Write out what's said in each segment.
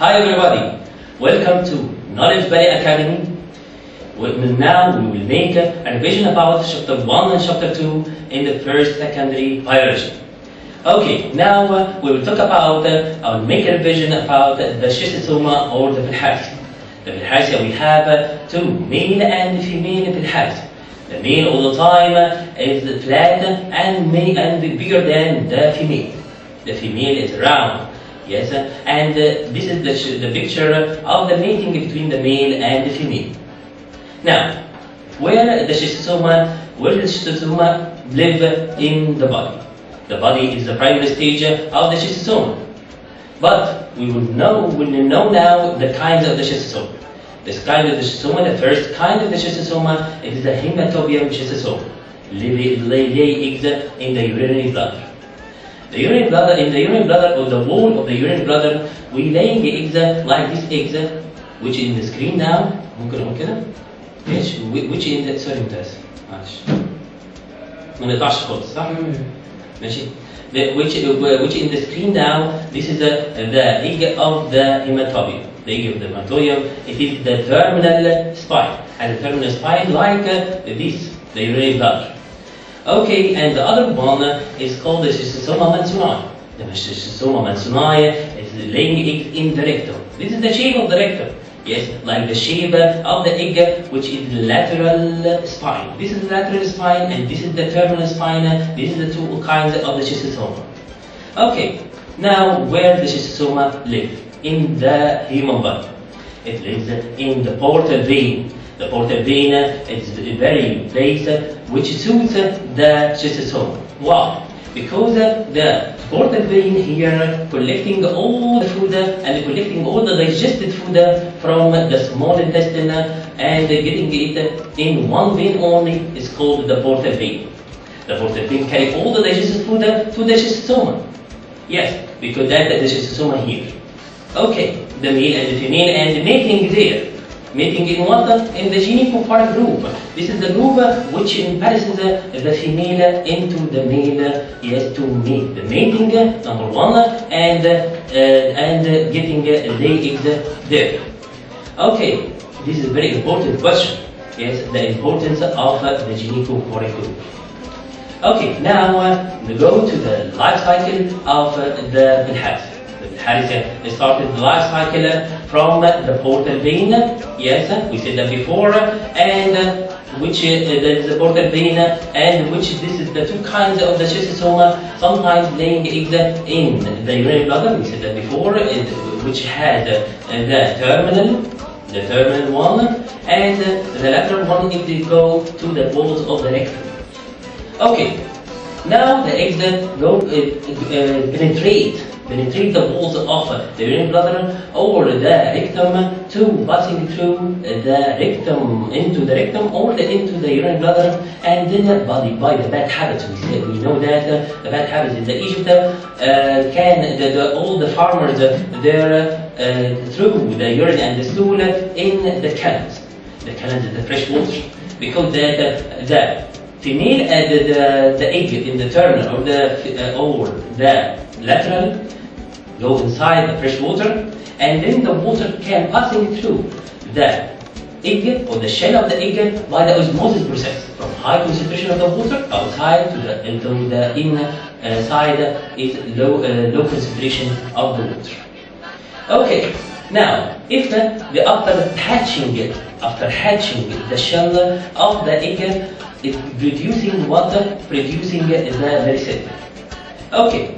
Hi everybody, welcome to Knowledge Valley Academy. Now we will make a revision about chapter 1 and chapter 2 in the first secondary biology. Okay, now we will talk about, I will make a revision about the schistosoma or the bilharzia. The bilharzia we have two, male and female bilharzia. The male all the time is flat and bigger than the female. The female is round. Yes, and this is the picture of the mating between the male and the female. Now, where the schistosoma live in the body? The body is the primary stage of the schistosoma. But we will know now the kinds of the schistosoma. This kind of the schistosoma, the first kind of the schistosoma, is the hematobium schistosoma. Lay eggs in the urinary bladder. In the urinary bladder, or the wall of the urinary bladder, we laying eggs like this eggs, which in the screen now, which in the, sorry ممتاز معلش ما نقطعش خالص صح؟ ماشي which in the screen now, this is the egg of the hematobium. The egg of the hematobium, it is the terminal spine, and the terminal spine like this, the urinary bladder. Okay, and the other one is called the schistosoma mansoni. The schistosoma mansoni is laying eggs in the rectum. This is the shape of the rectum. Yes, like the shape of the egg, which is the lateral spine. This is the lateral spine, and this is the terminal spine. This is the two kinds of the schistosoma. Okay, now where the schistosoma live? In the human body. It lives in the portal vein. The portal vein is the very place which suits the schistosoma. Why? Because the portal vein here collecting all the food and collecting all the digested food from the small intestine and getting it in one vein only is called the portal vein. The portal vein carry all the digested food to the schistosoma. Yes, because that is the schistosoma here. Okay, the male and the female and the mating there. Mating in what? In the genicophoric group. This is the group which embarrasses the female into the male, yes, to mate. The mating, number one, and getting the eggs there. Okay, this is a very important question. Yes, the importance of the genicophoric group. Okay, now we go to the life cycle of the bilharzia. The bilharzia started the life cycle from the portal vein, yes, we said that before, and which is the portal vein, and which this is the two kinds of the schistosoma, sometimes laying eggs in the urinary bladder, we said that before, which had the terminal one, and the lateral one if they go to the walls of the rectum. Okay, now the eggs go penetrate the walls of the urinary bladder or the rectum to passing through the rectum into the rectum or into the urinary bladder, and then by the bad habits. We know that the bad habits in Egypt all the farmers there through the urine and the stool in the canals. The canals is the fresh water, because the female the egg in the terminal or the lateral go inside the fresh water, and then the water can passing through the egg or the shell of the egg by the osmosis process from high concentration of the water outside into the inside is low concentration of the water. Okay, now if after hatching the shell of the egg is producing water, producing the mericidium. Okay.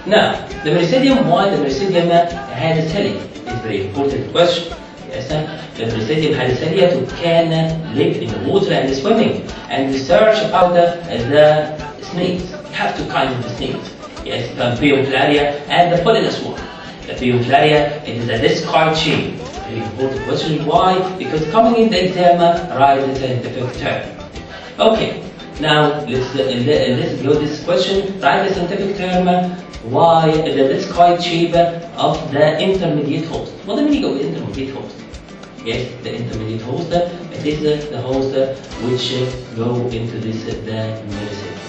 Now, the mericidium, why the mericidium has a cilia? It's a very important question. Yes, the mericidium has a cilia to can live in the water and swimming and research about the snakes. You have two kinds of the snakes. Yes, the Pioplaria and the Polynas one. The Pioplaria, it is a discoid shape. Very important question. Why? Because coming in the exam, write the scientific term. Okay, now let's go this question. Write the scientific term. Why the discoid shape of the intermediate host? What do you mean of the intermediate host? Yes, the intermediate host, it is the host which go into this the mericidium.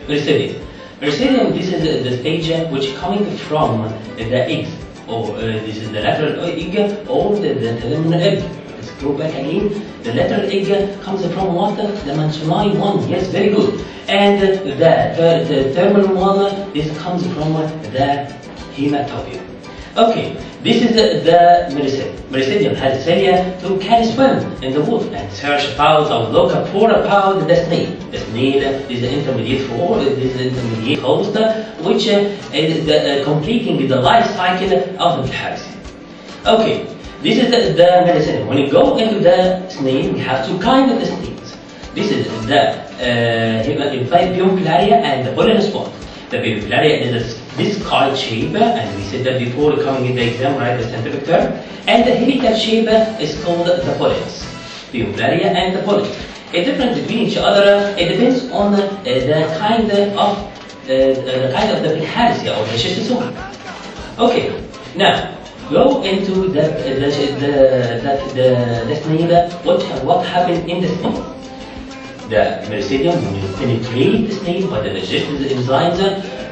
Mercedes. Mercedes, this is the stage which coming from the eggs, or this is the lateral egg or the terminal egg. Let's go back again. The lateral egg comes from what? The mansionine one. Yes, very good. And the terminal one, this comes from the hematopia. Okay, this is the Mercedes has failure to can swim in the water and search about or look for about the snail. The snail is the intermediate host which is completing the life cycle of the parasite. Okay, this is the Mercedes. When you go into the snail, we have two kinds of the snails. This is the Pipiolaria and the pollen spot. The Pipiolaria is this card shape, and we said that before coming in the exam, right, the scientific term. And the helical shape is called the pollens. Pipiolaria and the pollen. A difference between each other, it depends on the kind of the bilharzia or the schistosoma. Okay, now go into the snail. What happened in the snail? The Mercedium will penetrate the snail by the digestive enzymes,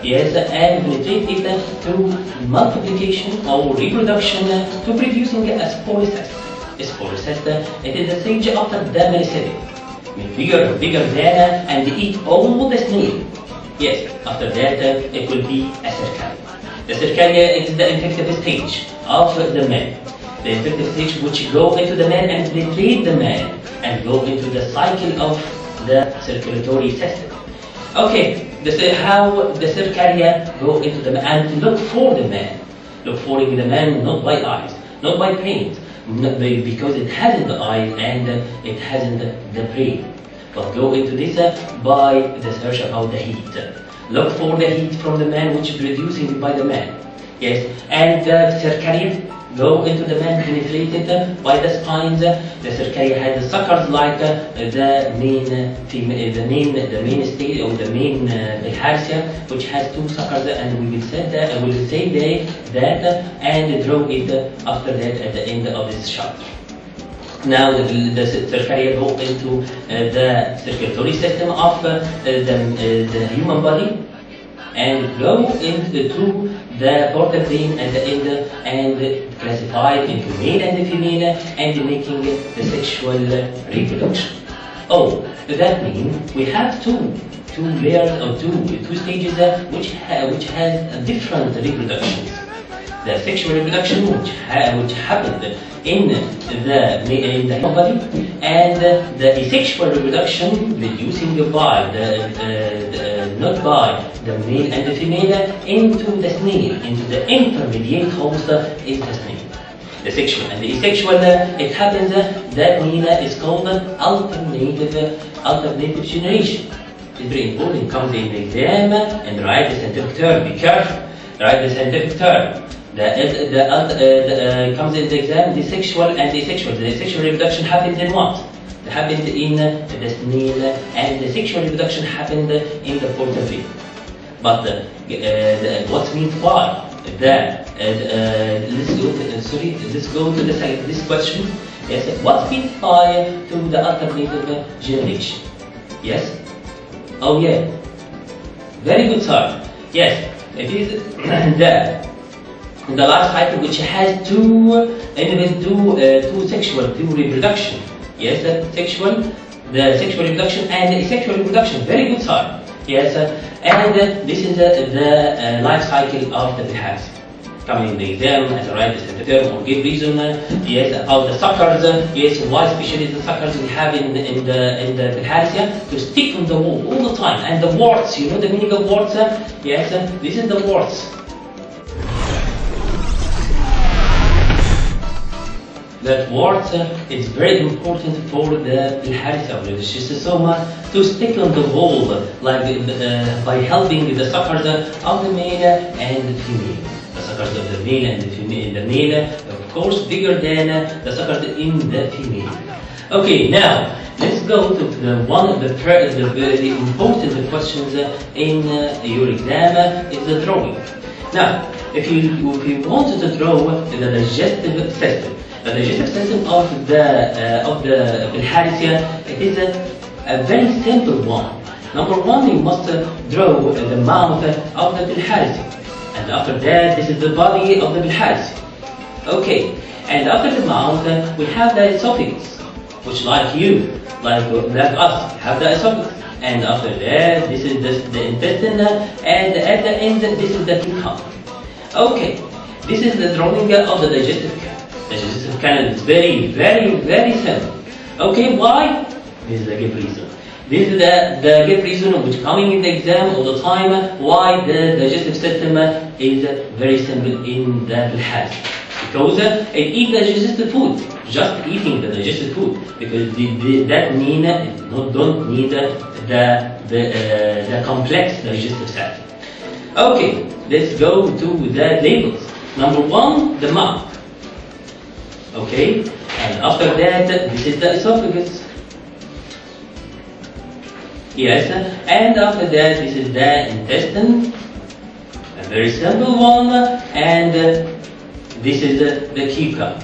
yes, and penetrate it through multiplication or reproduction to producing a sporocyst. A sporocyst, it is the stage after the Mercedium. Bigger than and eat all the snail. Yes, after that it will be a cercaria. The cercaria is the infective stage of the man. The infective stage which go into the man and penetrate the man and go into the cycle of the circulatory system. Okay, this is how the cercaria go into the man and look for the man. Look for the man not by eyes, not by paint, because it hasn't the eyes and it hasn't the brain. But go into this by the search about the heat. Look for the heat from the man which is producing by the man. Yes, and the cercaria go into the man penetrated by the spines. The cercaria has the suckers like the main stage or the main bilharzia, which has two suckers, and we will say that and draw it after that at the end of this chapter. Now the cercaria go into the circulatory system of the human body and go into the portal vein at the end and classified into male and female and making the sexual reproduction. Oh, that means we have two layers or two stages which has different reproductions. The sexual reproduction which happened in the human body, and the asexual reproduction reducing by not by the male and the female into the snail, into the intermediate host is the snail. The sexual and the asexual, it happens that mean is called alternative generation. It's very important. It comes in the exam and write the scientific term. Be careful. Write the scientific term. Comes in the exam, the sexual and the asexual. The sexual reproduction happens in what? It happened in the snail, and the sexual reproduction happened in the portal vein. But what means by that? Let's go to this question. Yes, what means by to the alternative generation? Yes. Oh yeah. Very good, sir. Yes, it is the life cycle which has two reproduction. Yes, the sexual reproduction and the asexual reproduction. Very good, sir. Yes, and this is the life cycle of the bilharzia. Coming in the exam as a right the term or give reason. Yes, about the suckers. Yes, why especially the suckers we have in the bilharzia to stick on the wall all the time, and the warts. You know the meaning of warts? Yes, this is the warts. That wart is very important for the bilharzia or the schistosoma to stick on the wall, like by helping the suckers of the male and the female. The suckers of the male and the male, of course, bigger than the suckers in the female. Okay, now let's go to one of the very important questions in your exam is the drawing. Now, if you wanted to draw the digestive system. The digestive system of the bilharzia, it is a very simple one. Number one, you must draw the mouth of the bilharzia. And after that, this is the body of the bilharzia. Okay, and after the mouth, we have the esophagus, which like you, like us, have the esophagus. And after that, this is the intestine, and at the end, this is the kidney. Okay, this is the drawing of the digestive canal. The digestive canal is very, very, very simple. Okay, why? This is the good reason. This is the good reason which coming in the exam all the time, why the digestive system is very simple in the bilharzia. Because it eats the digestive food, just eating the digestive food, because that means don't need the complex digestive system. Okay, let's go to the labels. Number one, the mouth. Okay, and after that, this is the esophagus. Yes, and after that, this is the intestine, a very simple one, and this is the cecum.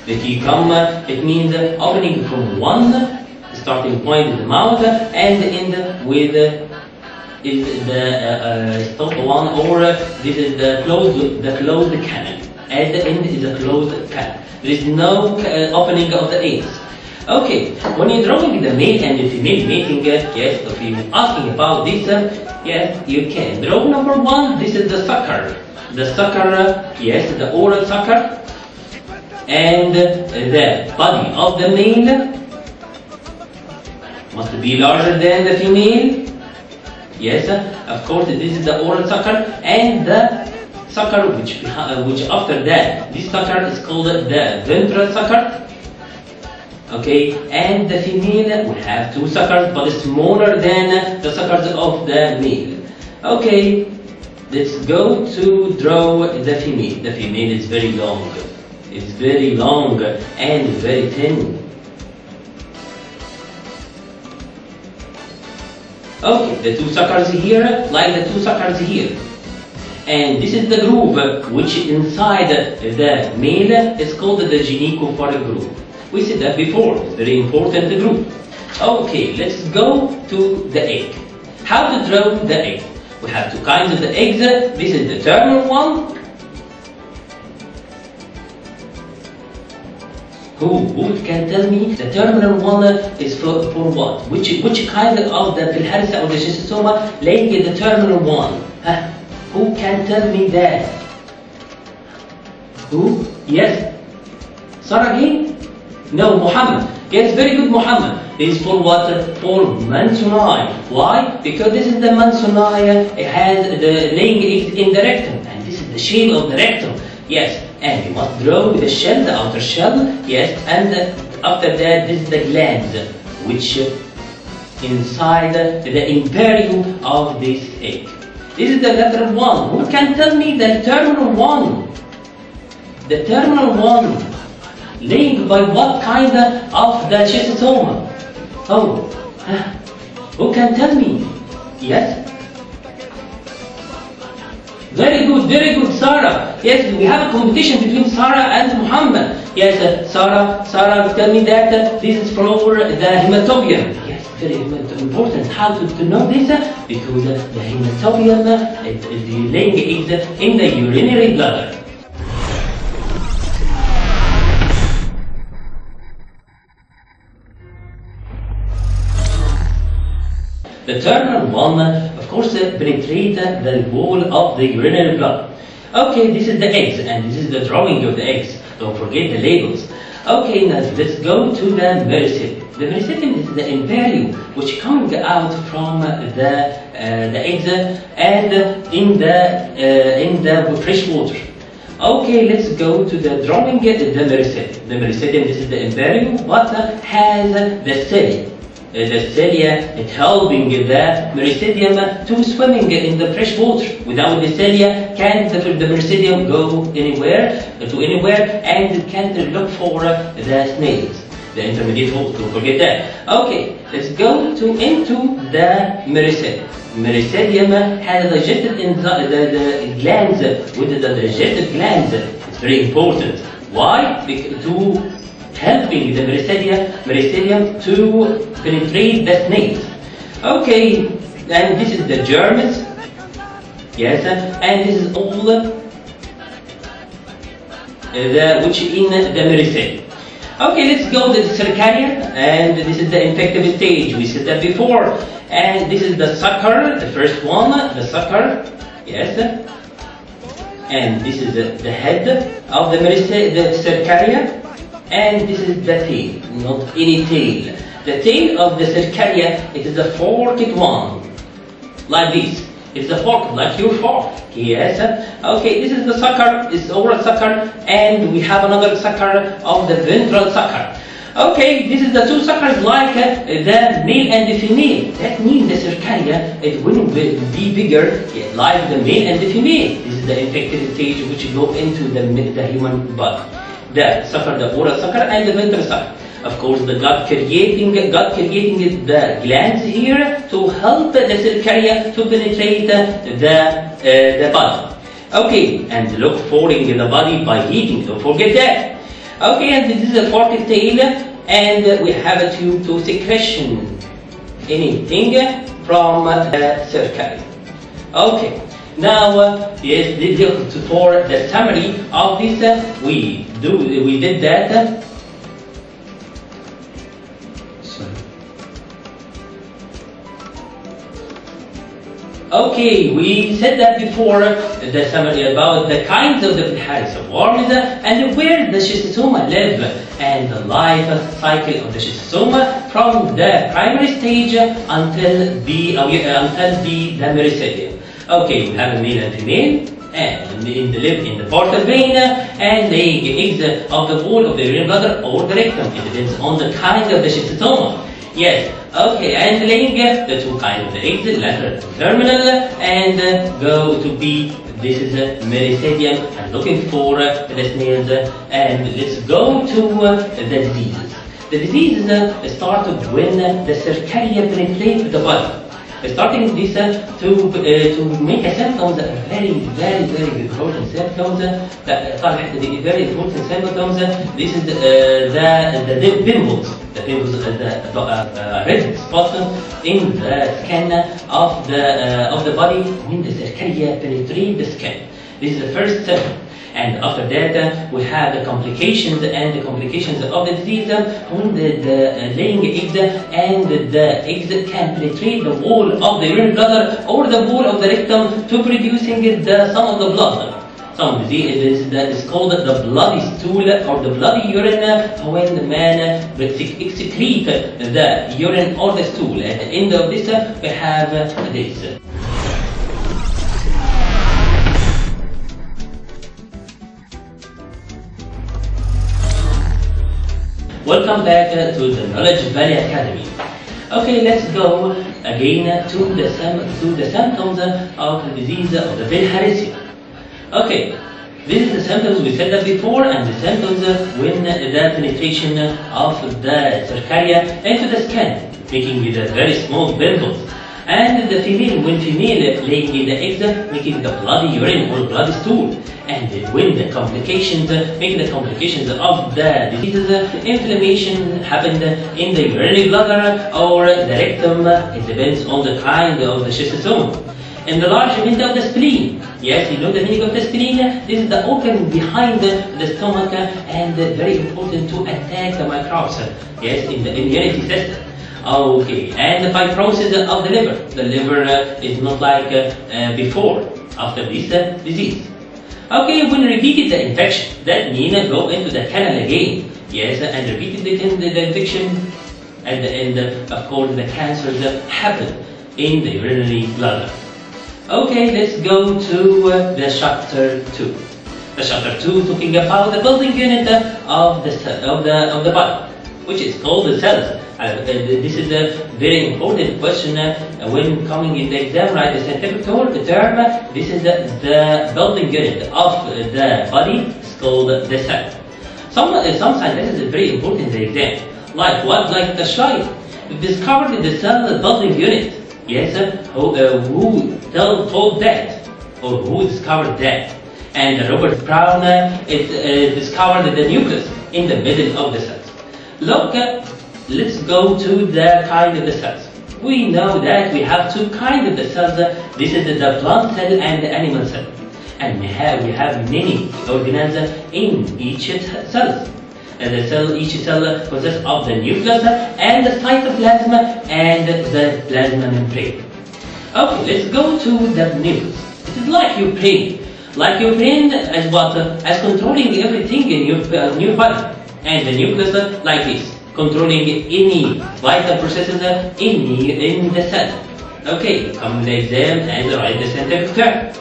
The cecum, it means opening from one starting point in the mouth and end with is the stop one, or this is the closed canal. At the end is a closed canal. There is no opening of the anus. Okay, when you're drawing the male and the female mating, yes, if you're asking about this, yes, you can. Draw number one, this is the sucker. The sucker, yes, the oral sucker. And the body of the male must be larger than the female. Yes, of course, this is the oral sucker. And the sucker which after that, this sucker is called the ventral sucker. Okay, and the female will have two suckers, but smaller than the suckers of the male. Okay, let's go to draw the female. The female is very long. It's very long and very thin. Okay, the two suckers here, like the two suckers here. And this is the groove which inside the male is called the gynecophoric groove. We said that before, it's very important group. Okay, let's go to the egg. How to draw the egg? We have two kinds of the eggs. This is the terminal one. Who can tell me the terminal one is for what? Which kind of the bilharzia or the schistosoma laying the terminal one? Huh? Who can tell me that? Who? Yes? Sarah again? No, Muhammad. Yes, very good, Muhammad. This is for what? For mansoni. Why? Because this is the mansoni. It has the laying eggs in the rectum, and this is the shape of the rectum. Yes, and you must draw the shell, the outer shell. Yes, and after that, this is the glands, which inside the imperium of this egg. This is the lateral one. Who can tell me the terminal one? The terminal one. Linked by what kind of the schistosoma? Oh, who can tell me? Yes? Very good, Sarah. Yes, we have a competition between Sarah and Muhammad. Yes, Sarah, tell me that this is for the hematobium. Yes, very important. How to know this? Because the hematobium is laying eggs in the urinary bladder. The terminal one, of course, penetrate the wall of the urinary bladder. Okay, this is the eggs, and this is the drawing of the eggs. Don't forget the labels. Okay, now let's go to the mericetium. The mericetium is the imperium which coming out from the eggs and in the fresh water. Okay, let's go to the drawing the mericetium. The mericetium, this is the imperium, what has the cilia. The cilia is helping the mericetium to swimming in the fresh water. Without the cilia, can't the mericetium go anywhere and can't look for the snails, the intermediate holes. Don't forget that. Okay, let's go into the mericetium. Mericetium has digested in the glands. With the digestive glands, it's very important. Why? To helping the meristerium to penetrate the snails. Okay, and this is the germs. Yes, and this is all which in the meristerium. Okay, let's go to the cercaria, and this is the infective stage. We said that before. And this is the sucker, the first one, the sucker. Yes. And this is the head of the cercaria. And this is the tail, not any tail. The tail of the cercaria, it is a forked one, like this. It's a fork, like your fork. Yes. Okay, this is the sucker, it's oral sucker, and we have another sucker of the ventral sucker. Okay, this is the two suckers like the male and the female. That means the cercaria, it will be bigger like the male and the female. This is the infected stage which go into the human body. The sucker, the oral sucker, and the ventral sucker. Of course, the gut creating the glands here to help the cercaria to penetrate the body. Okay, and look for in the body by heating. Don't forget that. Okay, and this is a forked tail, and we have a tube to secretion anything from the cercaria. Okay, now yes, for the summary of this, we did that. Okay, we said that before, the summary about the kinds of the bilharzia worms and where the schistosoma live and the life cycle of the schistosoma from the primary stage until the meristerium. Okay, we have a male and female, and they live in the portal vein and lay eggs of the wall of the urine bladder or the rectum. It depends on the kind of the schistosoma. Yes, okay, and laying the two kinds of the eggs, lateral and terminal, and go to be, this is a meristerium, and looking for the snails, and let's go to the diseases. The diseases start when the cercaria penetrate the body. Starting this to make a symptoms very important symptoms. Very important symptoms. This is the pimples. The pimples, the red spots in the skin of the body when the cercaria penetrate the skin. This is the first symptom. And after that, we have the complications and the complications of the disease when the laying eggs and the eggs can penetrate the wall of the urine bladder or the wall of the rectum to producing some of the blood. Some disease that is called the bloody stool or the bloody urine when the man excrete the urine or the stool. At the end of this, we have this. Welcome back to the Knowledge Valley Academy. Okay, let's go again to the symptoms of the disease of the bilharzia. Okay, this is the symptoms we said that before, and the symptoms when the penetration of the cercaria into the skin, making it a very small pimples. And the female, when female laying in the eggs, making the bloody urine or bloody stool. And when the complications, making the complications of the diseases, inflammation happened in the urinary bladder or the rectum. It depends on the kind of the schistosoma. Enlargement of the spleen. Yes, you know the meaning of the spleen. This is the organ behind the stomach and very important to attack the microbes. Yes, in the immunity system. Okay, and the fibrosis of the liver. The liver is not like before after this disease. Okay, when repeated the infection, that means go into the canal again. Yes, and repeated the infection, and of course the cancers happen in the urinary bladder. Okay, let's go to the chapter 2. The chapter 2 talking about the building unit of the body, which is called the cells. This is a very important question when coming in the exam, right? The scientific term, this is the building unit of the body. It's called the cell. Some scientists is very important in the exam. Like what? Like the Schleif discovered the cell building unit. Yes, who told that, or who discovered that? And Robert Brown discovered the nucleus in the middle of the cells. Look, let's go to the kind of the cells. We know that we have two kinds of the cells. This is the plant cell and the animal cell. And we have many organelles in each cell. And each cell consists of the nucleus and the cytoplasm and the plasma membrane. Okay, let's go to the nucleus. It is like your brain. Like your brain as what? As controlling everything in your body. And the nucleus like this, controlling any vital processes in the cell. Okay, come the exam and write the scientific term.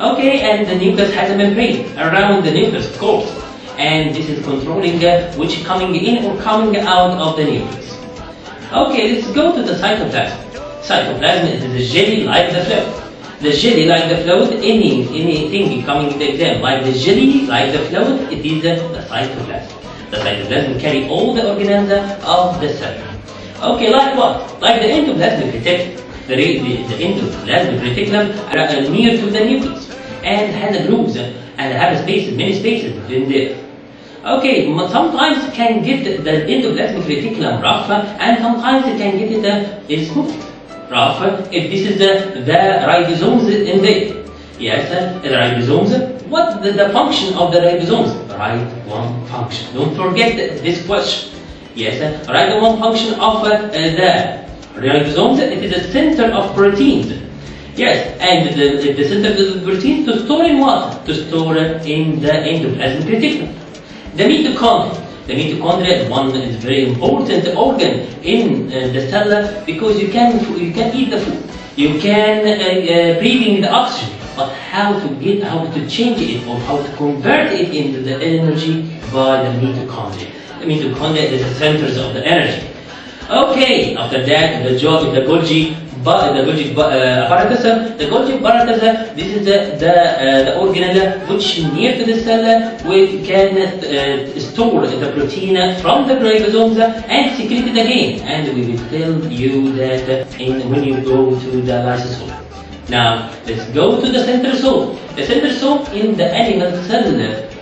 Okay, and the nucleus has a membrane around the nucleus, of course. And this is controlling which coming in or coming out of the nucleus. Okay, let's go to the cytoplasm. Cytoplasm is the jelly like the fluid. The jelly like the fluid, anything coming in the exam like the jelly like the fluid, it is the cytoplasm. The cytoplasm carry all the organelles of the cell. Okay, like what? Like the endoplasmic reticulum. The endoplasmic reticulum are near to the nucleus and has a grooves and have spaces, many spaces in there. Okay, sometimes it can get the endoplasmic reticulum rough, and sometimes it can get it smooth, rough. If this is the ribosomes in there. Yes, the ribosomes. What the function of the ribosomes? Write one function. Don't forget this question. Yes, write the one function of the ribosomes. It is the center of proteins. Yes, and the center of the proteins to store in what? To store in the endoplasmic reticulum. The mitochondria. The mitochondria is very important organ in the cell because you can eat the food, you can breathe in the oxygen, but how to change it or how to convert it into the energy by the mitochondria. The mitochondria is the centers of the energy. Okay, after that the Golgi apparatus. The Golgi apparatus, this is the organelle which near to the cell we can store the protein from the ribosomes and secrete it again. And we will tell you that when you go to the lysosome. Now let's go to the centrosome. The centrosome in the animal cell,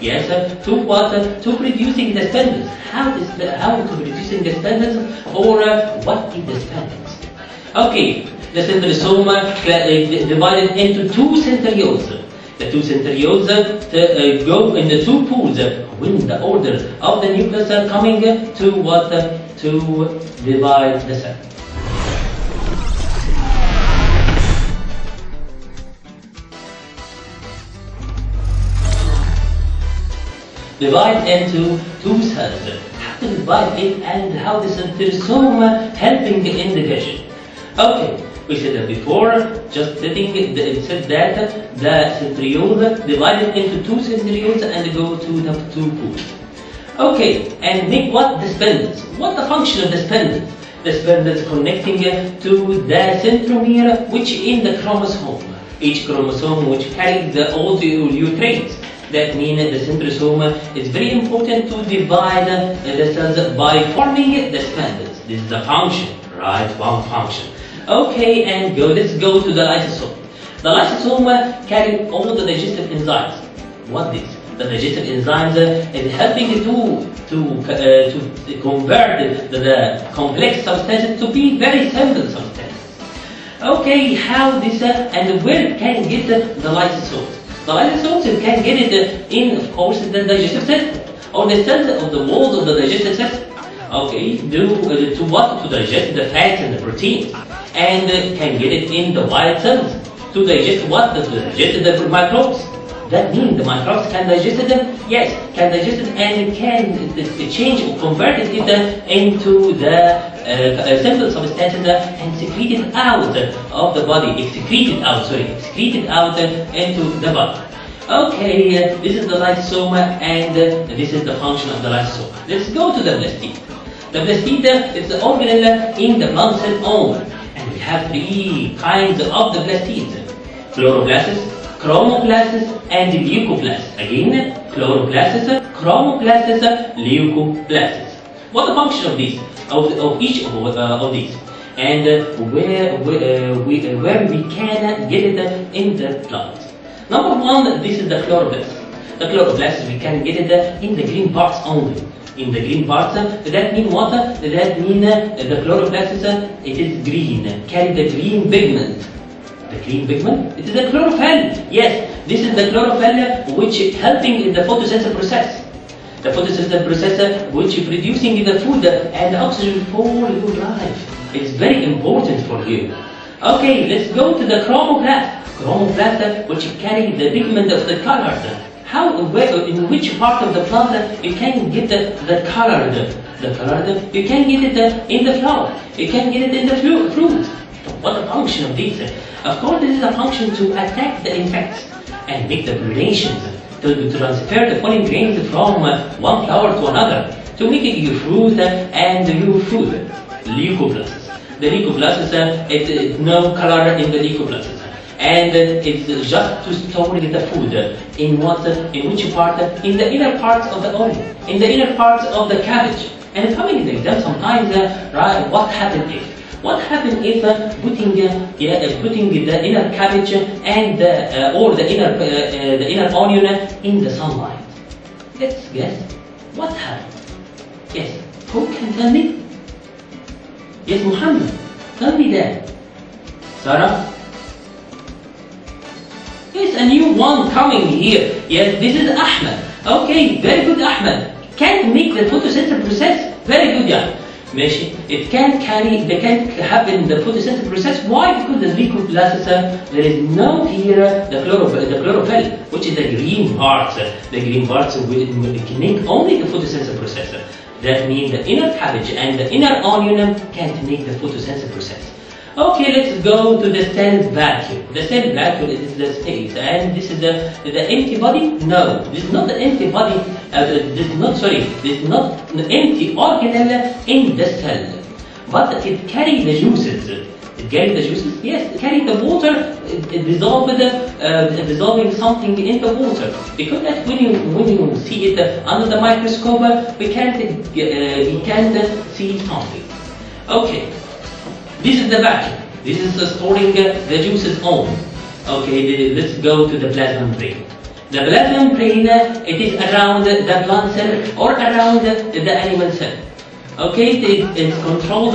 yes, to what? To producing the spindles. How to producing the spindles, or what is the spindles? Okay, the centrosome divided into two centrioles. The two centrioles go in the two pools when the order of the nucleus are coming to what? To divide the cell. Divide into two cells. How to divide it and how the centrosome helping in division. Okay, we said that before, just setting it said that the centriole divided into two centrioles and go to the two pools. Okay, and make what? The spindles. What the function of the spindles? The spindles connecting to the centromere, which in the chromosome. Each chromosome which carries all your traits. That means the centrosome is very important to divide the cells by forming the spindles. This is the function, right? One function. Okay, and let's go to the lysosome. The lysosome carry all the digestive enzymes. What is? The digestive enzymes is helping to convert the complex substances to be very simple substances. Okay, how this and where can get the lysosomes? The lysosomes can get it in, of course, the digestive system or the cells of the walls of the digestive system. Okay, to what? To digest the fats and the proteins, and can get it in the white cells to digest what? To digest the microbes. That means the microbes can digest it. Yes, can digest it and can change or convert it into the simple substances and secrete it out of the body. Excrete it out into the body. Okay, this is the lysosome and this is the function of the lysosome. Let's go to the blastid. The blastid is the organelle in the plant cell only, and we have three kinds of the blastids: chloroplasts, chromoplasts, and leucoplasts. Again, chloroplasts, chromoplasts, leucoplasts. What the function of these? Of each of these, and where we can get it in the plant. Number one, this is the chloroplast. The chloroplast we can get it in the green parts only. in the green parts. That mean what? That mean the chloroplasts, it is green, carry the green pigment. The green pigment, it is the chlorophyll. Yes, this is the chlorophyll which is helping in the photosynthesis process. The photosynthesis process which is producing the food and oxygen for your life. It's very important for you. Okay, let's go to the chromoplast. Chromoplast which carry the pigment of the colors. How, where, in which part of the plant you can get the color? The color, you can get it in the flower. You can get it in the fruit. What the function of this? Of course, this is a function to attack the insects and make the relations, to transfer the pollen grains from one flower to another, to make it your fruit and your food. Leucoplasms. The leucoplasms, it's no color in the leucoplasms. And it's just to store the food. In what? In which part? In the inner parts of the onion, in the inner parts of the cabbage. And coming in the exam sometimes, right, what happened if? What happened if putting the inner cabbage and or the inner onion in the sunlight? Let's guess. What happened? Yes. Who can tell me? Yes, Muhammad. Tell me that. Sarah? Yes, a new one coming here. Yes, this is Ahmed. Okay, very good, Ahmed. Can't make the photosynthesis process. Very good, yeah. It can't happen the photosynthesis process. Why? Because the leucoplasms, there is no here the chlorophyll, which is the green parts. The green parts will make only the photosynthesis process. That means the inner cabbage and the inner onion can't make the photosynthesis process. Okay, let's go to the cell vacuum. The cell vacuum is the state, and this is the antibody. No, this is not the antibody. This is not the empty organelle in the cell, but it carries the juices. It carries the juices. Yes, it carries the water. It dissolving something in the water. Because that when you see it under the microscope, we can't see something. Okay. This is the vacuum. This is storing the juices on. Okay, let's go to the plasma membrane. The plasma membrane, it is around the plant cell or around the animal cell. Okay, it's controlled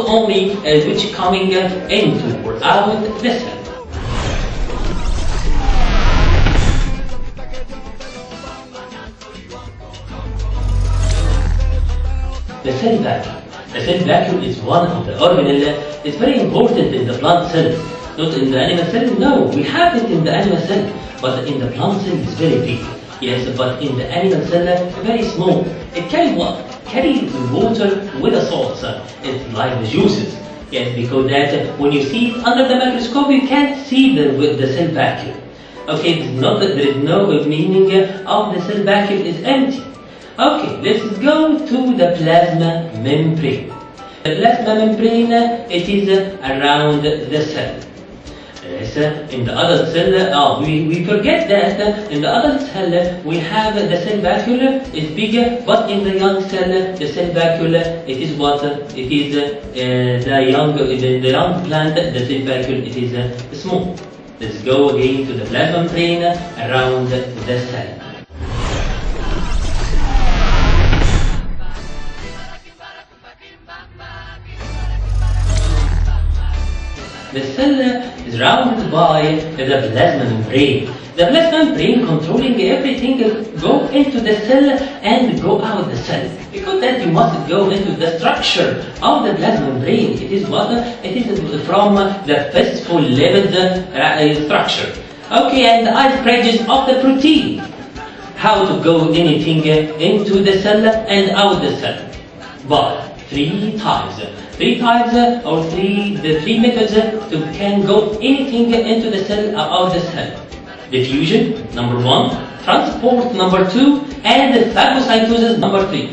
only which coming into or out the cell. The cell vacuum. The cell vacuum is one of the organelles. It's very important in the plant cell, not in the animal cell. No, we have it in the animal cell, but in the plant cell it's very big. Yes, but in the animal cell, very small. It carries what? Carries the water with the salts. It's like the juices. Yes, because that when you see it under the microscope, you can't see the cell vacuum. Okay, there is no meaning of the cell vacuum is empty. Okay, let's go to the plasma membrane. The plasma membrane, it is around the cell. Yes, in the adult cell, we forget that in the adult cell we have the cell vacuole is bigger, but in the young cell, the cell vacuole it is what? It is the young plant, the cell vacuole it is small. Let's go again to the plasma membrane around the cell. The cell is surrounded by the plasma membrane. The plasma membrane controlling everything go into the cell and go out the cell. Because that you must go into the structure of the plasma membrane. It is what? It is from the phospholipid structure. Okay, and the ice of the protein. How to go anything into the cell and out the cell? By three times or the three methods to can go anything into the cell or out the cell. Diffusion, number 1, transport, number 2, and phagocytosis, number 3.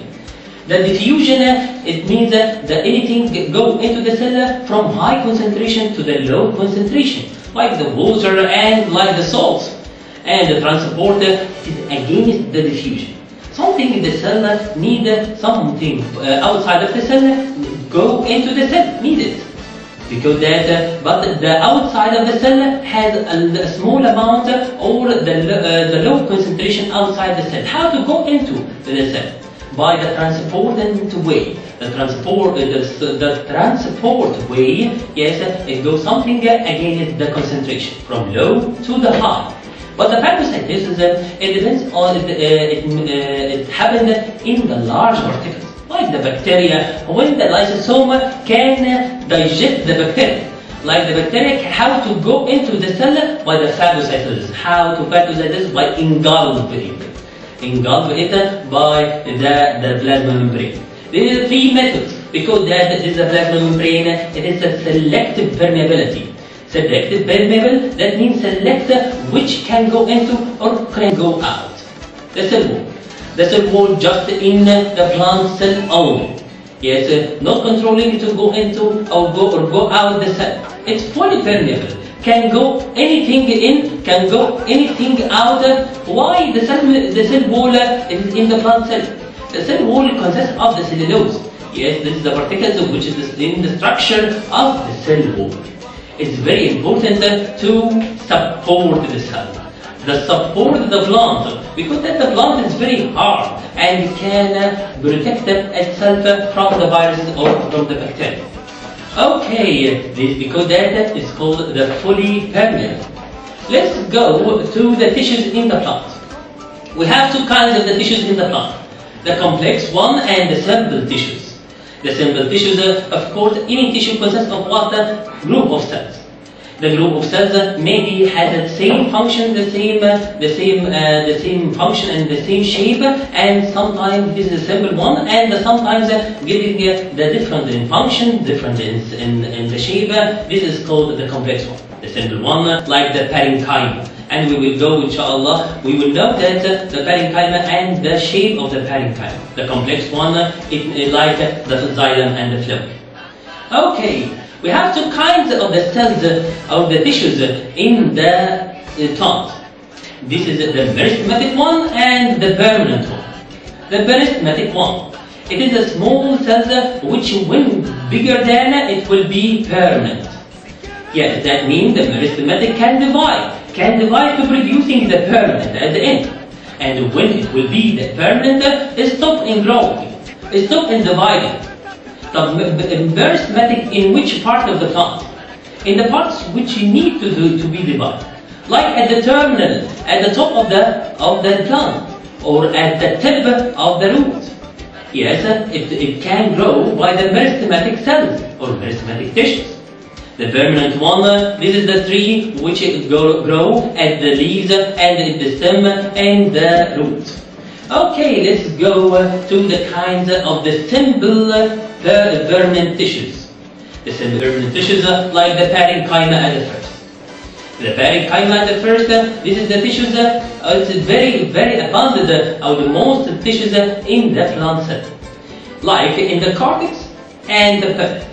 The diffusion, it means that anything go into the cell from high concentration to the low concentration, like the water and like the salts. And the transport is against the diffusion. Something in the cell need something outside of the cell go into the cell, need it. Because that, but the outside of the cell has a small amount or the low concentration outside the cell. How to go into the cell? by the transport way. The transport way, yes, it goes something against the concentration from low to the high. But the phagocytosis, it depends on it happened in the large particles, like the bacteria. When the lysosome can digest the bacteria, like the bacteria, how to go into the cell by the phagocytosis. How to phagocytosis? By engulf it by the plasma membrane. There are three methods, because that is the plasma membrane. It is a selective permeability. Selective permeable, that means select which can go into or can go out. The cell wall. The cell wall just in the plant cell only. Yes, not controlling to go into or go out the cell. It's fully permeable. Can go anything in, can go anything out. Why the cell wall is in the plant cell? The cell wall consists of the cellulose. Yes, this is the particles which is in the structure of the cell wall. It's very important to support the cell. Support the plant, because that the plant is very hard and can protect itself from the viruses or from the bacteria. Okay, this because that is called the fully permeable. Let's go to the tissues in the plant. We have two kinds of the tissues in the plant: the complex one and the simple tissues. The simple tissues, of course, any tissue consists of what? A group of cells. The group of cells maybe has the same function, the same function and the same shape, and sometimes this is a simple one, and sometimes giving the different in function, different in the shape. This is called the complex one. The simple one, like the parenchyma. And we will go, inshallah, we will know that the parenchyma and the shape of the parenchyma. The complex one, it like the xylem and the phloem. Okay, we have two kinds of the cells, of the tissues in the plant. This is the meristematic one and the permanent one. The meristematic one, it is a small cells which, when bigger than, it will be permanent. Yes, that means the meristematic can divide to producing the permanent at the end. And when it will be the permanent, it stop in growing, it stop in dividing. The meristematic in which part of the plant? In the parts which you need to be divided. Like at the terminal, at the top of the plant, or at the tip of the root. Yes, it can grow by the meristematic cells or meristematic tissues. The permanent one, this is the tree which grow at the leaves and at the stem and the root. Okay, let's go to the kinds of the simple permanent tissues. The simple permanent tissues like the parenchyma at the first. The parenchyma at the first, this is the tissues, it's very, very abundant, the most tissues in the plant cell. Like in the cortex and the pulp.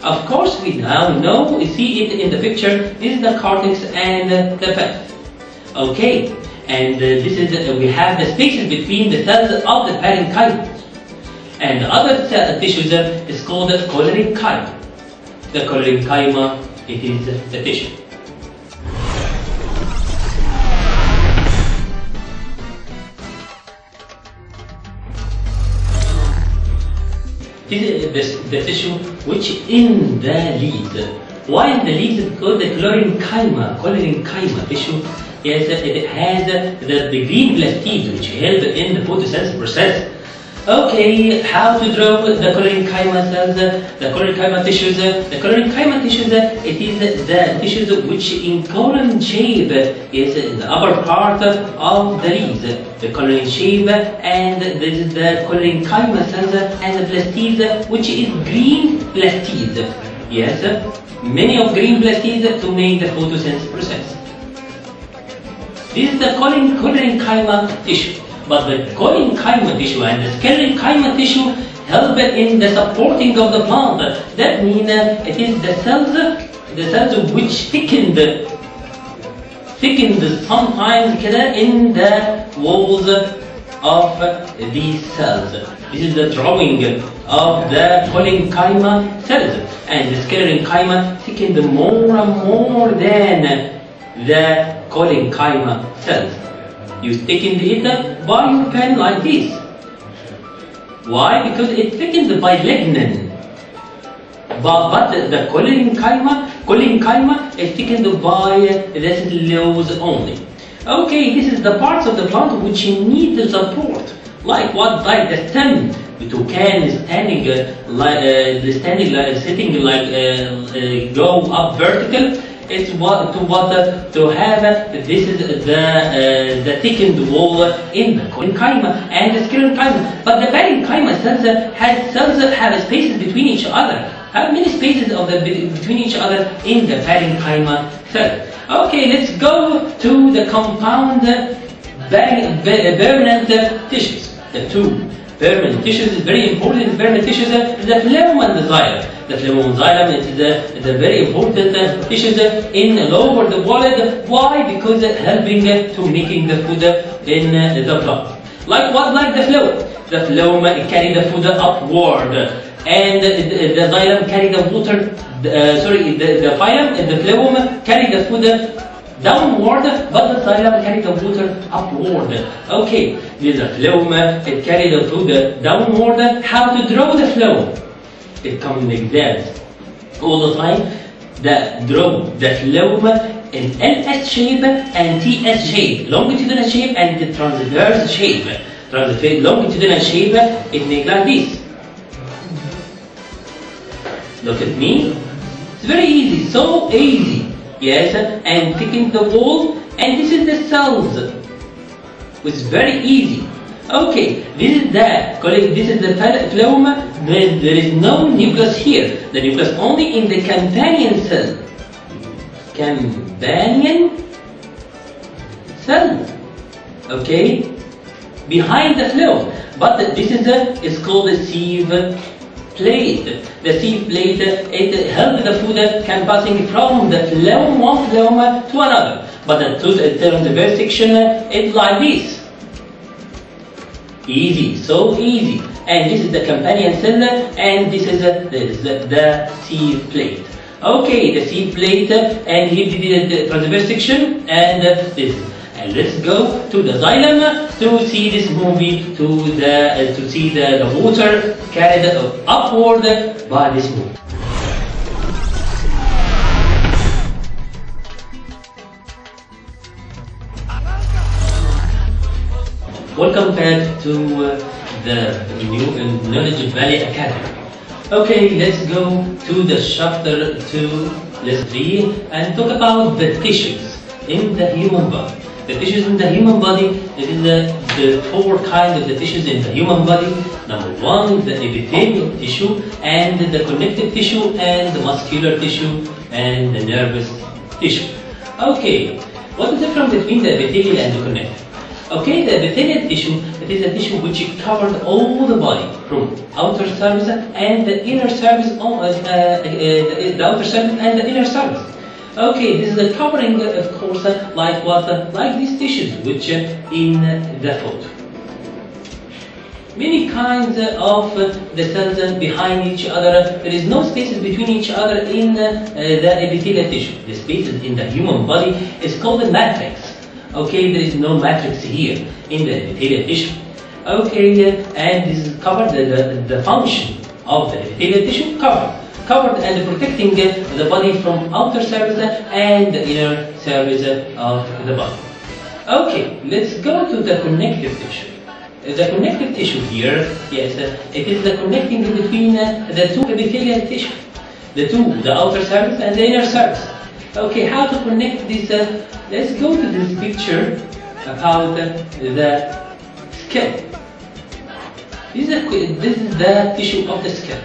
Of course, we now know, we see it in the picture, this is the cortex and the pulp. Okay, and this is, we have the spaces between the cells of the parenchyma. And the other tissues is called the collerenchyma. The collerenchyma, it is the tissue. This is the tissue which in the leaves. Why in the leaves? Because the collerenchyma tissue, yes, it has the green plastids which help in the photosynthesis process. Okay, how to draw the collerenchyma cells, the collerenchyma tissues. The collerenchyma tissues, it is the tissues which in column shape is the upper part of the leaves. The column shape, and this is the collerenchyma cells and the plastids, which is green plastids. Yes, many of green plastids to make the photosynthesis process. This is the collerenchyma tissue. But the collerenchyma tissue and the sclerenchyma tissue help in the supporting of the plant. That means it is the cells which thickened sometimes in the walls of these cells. This is the drawing of the collerenchyma cells, and the sclerenchyma thickened more and more than the collerenchyma cells. You thicken it by your pen like this. Why? Because it's thickened by lignin. But the cholerenchyma is thickened by the cellulose only. Okay, this is the parts of the plant which need the support, like what? Like the stem. To can standing, sitting like go up vertical. It's to have this is the thickened wall in the cholerenchyma and the sclerenchyma. But the parenchyma cells have spaces between each other. How many spaces of between each other in the parenchyma cell? Okay, let's go to the compound permanent tissues. The two permanent tissues is very important. Permanent tissues is the phloem and the xylem. The phloem and xylem is the very important tissues in lower the wallet. Why? Because it's helping to making the food in the blood. Like what? Like the phloem. The phloem carry the food upward, and the xylem carry the water. The phylum and the phloem carry the food downward, but the xylem carry the water upward. Okay, with the phloem, it carry the food downward. How to draw the phloem? It comes in exams all the time. Draw the phloem in LS shape and TS shape, longitudinal shape and the transverse shape. Longitudinal shape, it makes like this. Look at me. It's very easy, so easy. Yes, and thicken the wall, and this is the cells. It's very easy. Okay, this is the phloem. There is no nucleus here. The nucleus only in the companion cell. Companion cell. Okay, behind the phloem. But this is called the sieve plate. The sieve plate, it helps the food can passing from the phloem, one phloem to another. But the transverse section, it's like this. Easy, so easy. And this is the companion cell, and this is the sieve plate. Okay, the sieve plate, and here the transverse section, and this. And let's go to the xylem to see this movie, to see the water carried upward by this movie. Welcome back to the new Knowledge Valley Academy. Okay, let's go to the chapter 2, lesson 3, and talk about the tissues in the human body. The tissues in the human body, it is the four kinds of the tissues in the human body. Number one, the epithelial tissue, and the connective tissue, and the muscular tissue, and the nervous tissue. Okay, what is the difference between the epithelial and the connective? Okay, the epithelial tissue, it is a tissue which covered all the body, from outer surface and the inner surface, the outer surface and the inner surface. Okay, this is the covering, of course, like what? Like these tissues, which in the foot. Many kinds of the cells behind each other. There is no spaces between each other in the epithelial tissue. The spaces in the human body is called the matrix. Okay, there is no matrix here in the epithelial tissue. Okay, and this is covered the function of the epithelial tissue covered and protecting the body from outer surface and the inner surface of the body. Okay, let's go to the connective tissue. The connective tissue here, yes, it is the connecting between the two epithelial tissue, the outer surface and the inner surface. Okay, how to connect this? Let's go to this picture about the skin. This is the tissue of the skin.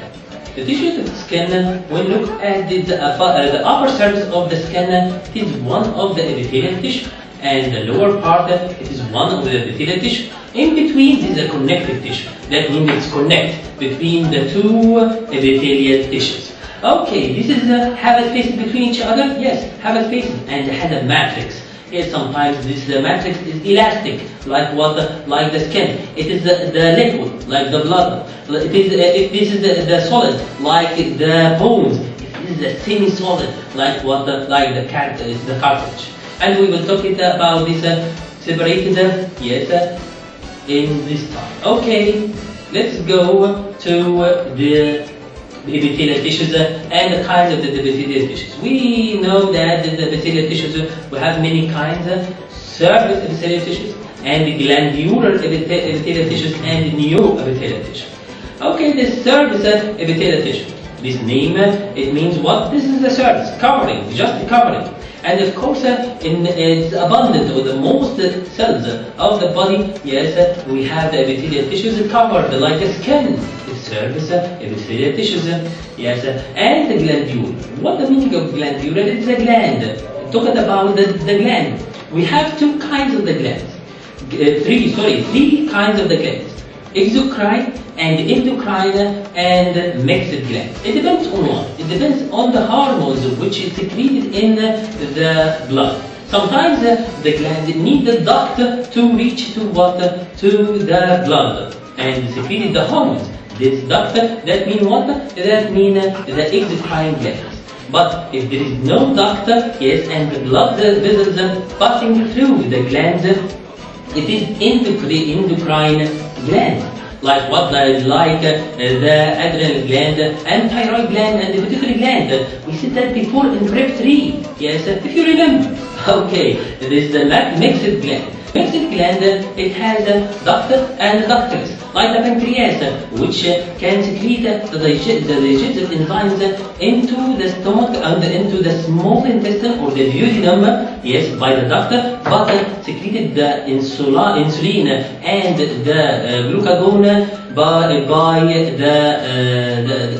The tissue of the skin, when you look at the upper surface of the skin, it is one of the epithelial tissue, and the lower part, it is one of the epithelial tissue. In between is the connective tissue. That means it's connect between the two epithelial tissues. Okay, this is have a space between each other. Yes, have a space, and it has a matrix. Yes, sometimes this matrix is elastic, like what? Like the skin. It is the liquid, like the blood. If this is the solid, like the bones. It is the semi-solid, like what? Like the cartilage. And we will talk about this separated, yes, in this time. Okay, let's go to the epithelial tissues and the kinds of the epithelial tissues. We know that the epithelial tissues, we have many kinds: surface epithelial tissues, and the glandular epithelial tissues, and neuroepithelial tissue. Okay, the surface epithelial tissue. This name, it means what? This is the surface, covering, just the covering. And of course, it's abundant with the most cells of the body. Yes, we have the epithelial tissues covered like the skin, the surface epithelial tissues. Yes, and the glandule. What the meaning of glandular? It's a gland. Talking about the gland. We have two kinds of the glands. Three kinds of the glands: exocrine and endocrine and mixed glands. It depends on what? It depends on the hormones which is secreted in the blood. Sometimes the gland need the duct to reach to what? To the blood and secreted the hormones. This duct, that means what? That means the exocrine glands. But if there is no duct, yes, and the blood vessels passing through the glands, it is endocrine gland. Like what? Like the adrenal gland and thyroid gland and the pituitary gland. We said that before in Prep 3. Yes, if you remember. Okay, this is the mixed gland. Mixed gland, it has a duct and ductless, like the pancreas, which can secrete the digestive enzymes into the stomach and into the small intestine or the duodenum, yes, by the duct, but secreted the insulin and the glucagon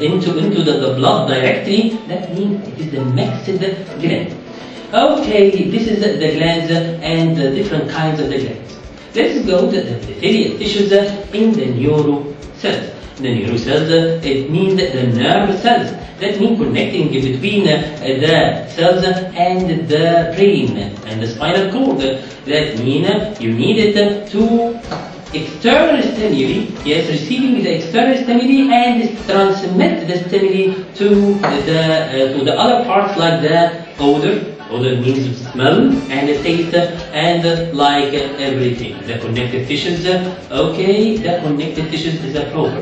into the blood directly. That means it is the mixed gland. Okay, this is the glands and the different kinds of the glands. Let's go to the epithelial tissues in the neural cells. The neural cells, it means the nerve cells. That means connecting between the cells and the brain and the spinal cord. That means you need it to external stimuli, yes, receiving the external stimuli and transmit the stimuli to the other parts like the odor. Odor means smell and taste and like everything. The connective tissues, okay, the connective tissues is a proper.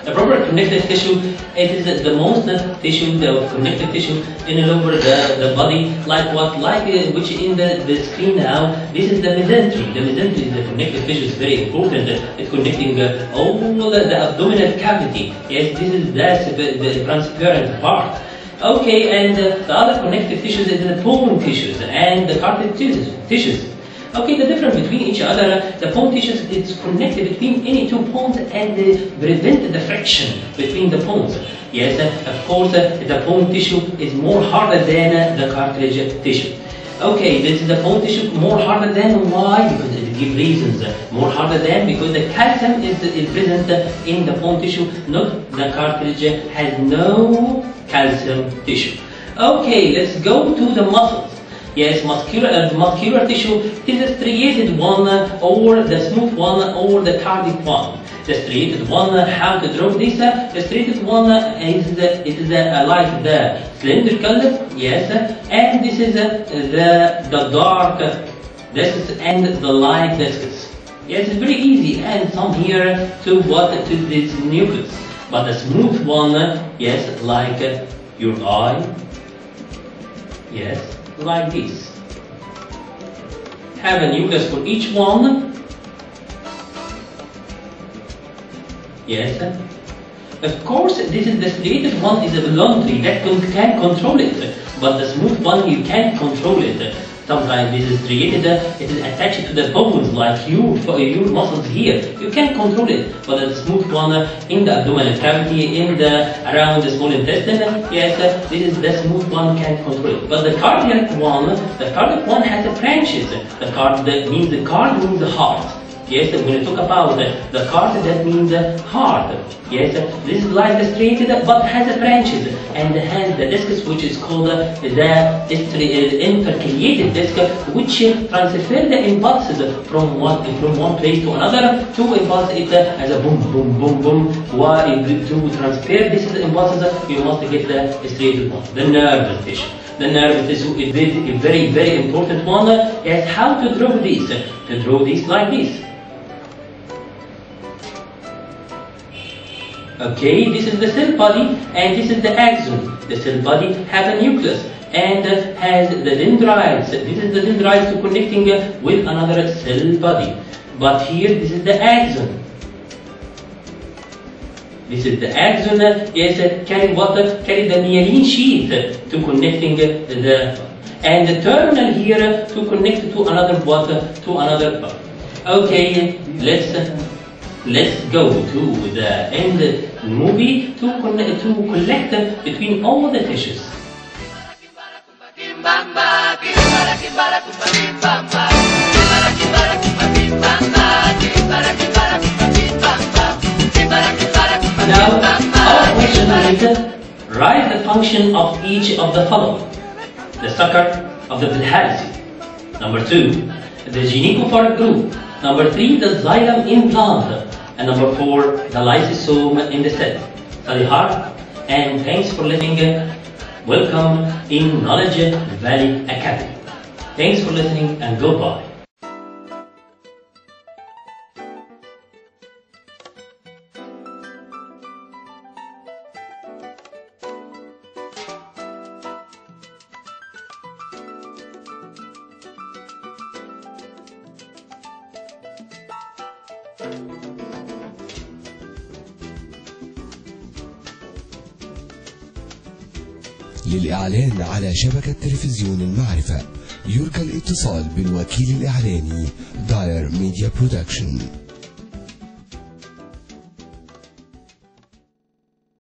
The proper connective tissue, it is the most tissue, the connective tissue in all over the body, like what? Like which in the screen now, this is the mesentery. The mesentery is the connective tissue, is very important. It's connecting all the abdominal cavity. Yes, this is the transparent part. Okay, and the other connective tissues is the bone tissues and the cartilage tissues. Okay, the difference between each other, the bone tissues is connected between any two bones and prevent the friction between the bones. Yes, of course, the bone tissue is more harder than the cartilage tissue. Okay, this is the bone tissue more harder than why? Because it gives reasons. More harder than because the calcium is present in the bone tissue, not the cartilage has no calcium tissue. Okay, let's go to the muscles. Yes, muscular tissue is the striated one or the smooth one or the cardiac one. The striated one, how to draw this? The striated one is like the cylindrical, yes, and this is the dark discs and the light discs. Yes, it's very easy, and some here to this nucleus. But the smooth one, yes, like your eye, yes, like this. Have a nucleus for each one. Yes. Of course, this is the striated one is a voluntary that can control it, but the smooth one you can't control it. Sometimes this is striated, it is attached to the bones like your muscles here. You can't control it, but the smooth one in the abdominal cavity, around the small intestine, yes, this is the smooth one can't control it. But the cardiac one has the branches. That means the card means the heart. Yes, when you talk about the card, that means heart. Yes, this is like the striated, but has branches and has the discs, which is called the intercalated disc, which transfer the impulses from one place to another to impulse it as a boom, boom, boom, boom. Why to transfer this impulses? You must get the striated one, the nerve tissue. the nerve is a very, very important one, is how to draw this. To draw this like this. Okay, this is the cell body and this is the axon. The cell body has a nucleus and has the dendrites. This is the dendrites to connecting with another cell body. But here, this is the axon. This is the axon, carry what? Carry the myelin sheath to connecting and the terminal here to connect to another what? To another part. Okay, let's go to the end movie to collect between all the tissues. Now, our question is, write the function of each of the following. The sucker of the bilharzia. Number 2, the genicophoric group. Number 3, the xylem implant. And number 4, the lysosome in the cell. Study hard, and thanks for listening. Welcome in Knowledge Valley Academy. Thanks for listening and goodbye. للإعلان على شبكة تلفزيون المعرفة يرجى الاتصال بالوكيل الإعلاني داير ميديا برودكشن.